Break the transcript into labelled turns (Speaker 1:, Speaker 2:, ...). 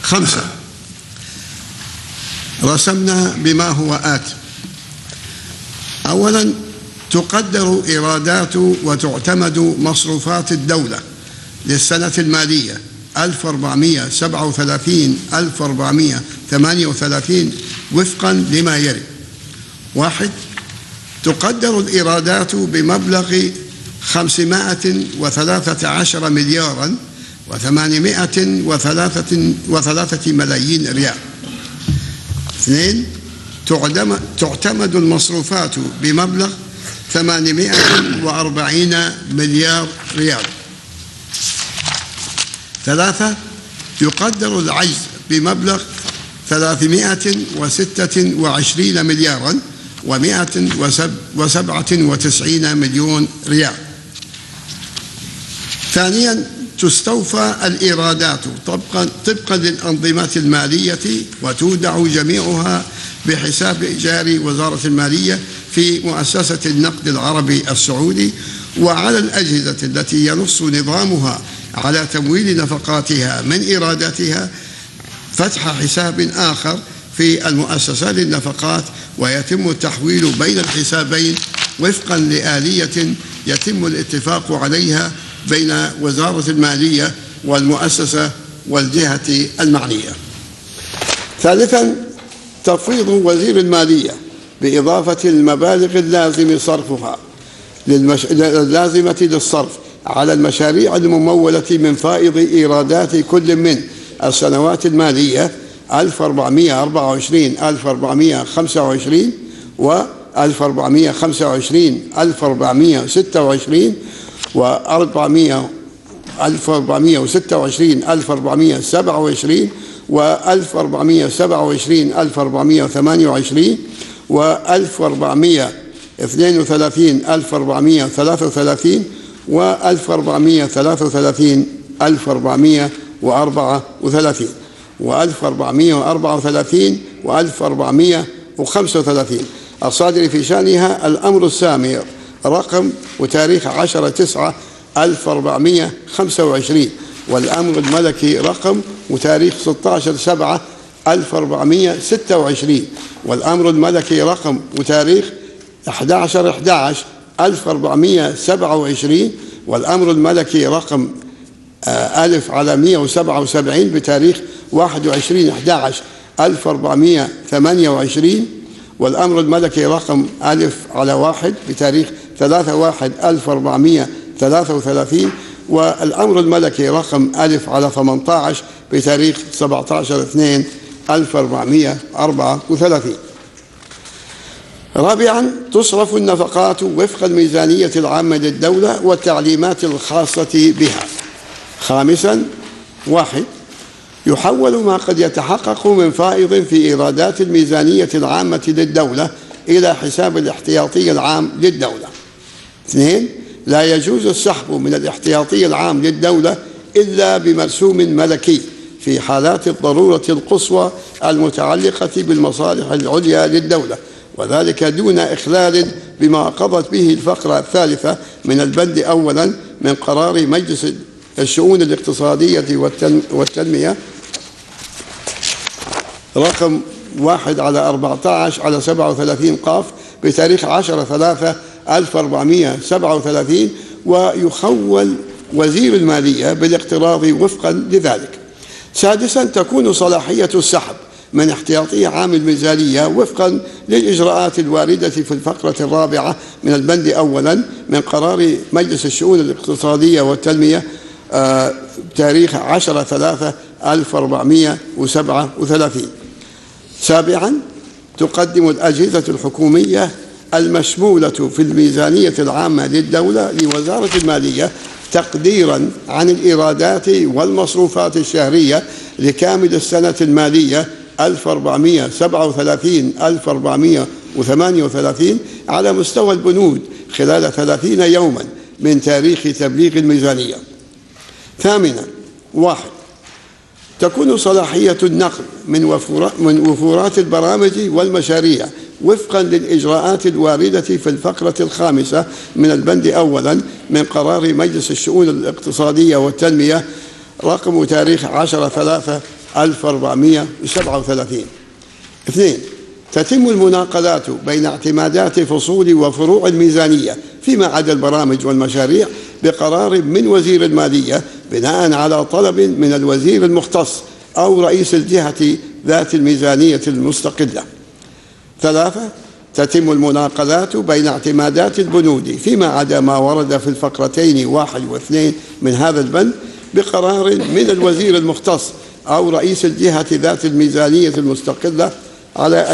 Speaker 1: 5. رسمنا بما هو آتي. أولا، تقدر إيرادات وتعتمد مصروفات الدولة للسنة المالية 1437-1438 وفقا لما يلي. 1. تقدر الإيرادات بمبلغ 513 مليارا و803 ملايين ريال. 2. تعتمد المصروفات بمبلغ 840 مليار ريال. 3. يقدر العجز بمبلغ 326 مليارا و197 مليون ريال. ثانيا، تستوفى الإيرادات طبقا للأنظمة المالية وتودع جميعها بحساب جاري وزارة المالية في مؤسسة النقد العربي السعودي، وعلى الأجهزة التي ينص نظامها على تمويل نفقاتها من إيراداتها فتح حساب آخر في المؤسسة للنفقات، ويتم التحويل بين الحسابين وفقا لآلية يتم الاتفاق عليها بين وزارة المالية والمؤسسة والجهة المعنية. ثالثا، تفويض وزير المالية بإضافة المبالغ اللازم صرفها اللازمة للصرف على المشاريع الممولة من فائض إيرادات كل من السنوات المالية 1424-1425 و 1425-1426 و 1426-1427 و 1427-1428 و 1432-1433 و 1433-1434 و 1434 و 1435 الصادر في شأنها الأمر السامي رقم وتاريخ 10/9/1425 والأمر الملكي رقم وتاريخ 16/7/1426 والأمر الملكي رقم وتاريخ 11/11/1427 والأمر الملكي رقم 1000/177 بتاريخ 21/11/1428 والأمر الملكي رقم 1000/1 بتاريخ 3/1/1433 والأمر الملكي رقم 1000/18 بتاريخ 17/2/1434. رابعا، تصرف النفقات وفق الميزانية العامة للدولة والتعليمات الخاصة بها. خامسا، 1. يحول ما قد يتحقق من فائض في إيرادات الميزانية العامة للدولة إلى حساب الاحتياطي العام للدولة. 2. لا يجوز السحب من الاحتياطي العام للدولة إلا بمرسوم ملكي في حالات الضرورة القصوى المتعلقة بالمصالح العليا للدولة، وذلك دون إخلال بما قضت به الفقرة الثالثة من البند أولا من قرار مجلس الشؤون الاقتصادية والتنمية رقم 1/14/37 قاف بتاريخ 10/3/1437 ويخول وزير المالية بالاقتراض وفقا لذلك. سادسا، تكون صلاحية السحب من احتياطي عام الميزانية وفقا للإجراءات الواردة في الفقرة الرابعة من البند أولا من قرار مجلس الشؤون الاقتصادية والتنمية تاريخ 10/3/1437. سابعا، تقدم الأجهزة الحكومية المشمولة في الميزانية العامة للدولة لوزارة المالية تقديرا عن الإيرادات والمصروفات الشهرية لكامل السنة المالية 1437-1438 على مستوى البنود خلال 30 يوما من تاريخ تبليغ الميزانية. ثامنا، 1. تكون صلاحية النقل من وفورات البرامج والمشاريع وفقا للإجراءات الواردة في الفقرة الخامسة من البند أولا من قرار مجلس الشؤون الاقتصادية والتنمية رقم تاريخ 10/3/1437 1437. 2. تتم المناقلات بين اعتمادات فصول وفروع الميزانية فيما عدا البرامج والمشاريع بقرار من وزير المالية بناء على طلب من الوزير المختص أو رئيس الجهة ذات الميزانية المستقلة. 3. تتم المناقلات بين اعتمادات البنود فيما عدا ما ورد في الفقرتين 1 و2 من هذا البند بقرار من الوزير المختص أو رئيس الجهة ذات الميزانية المستقلة على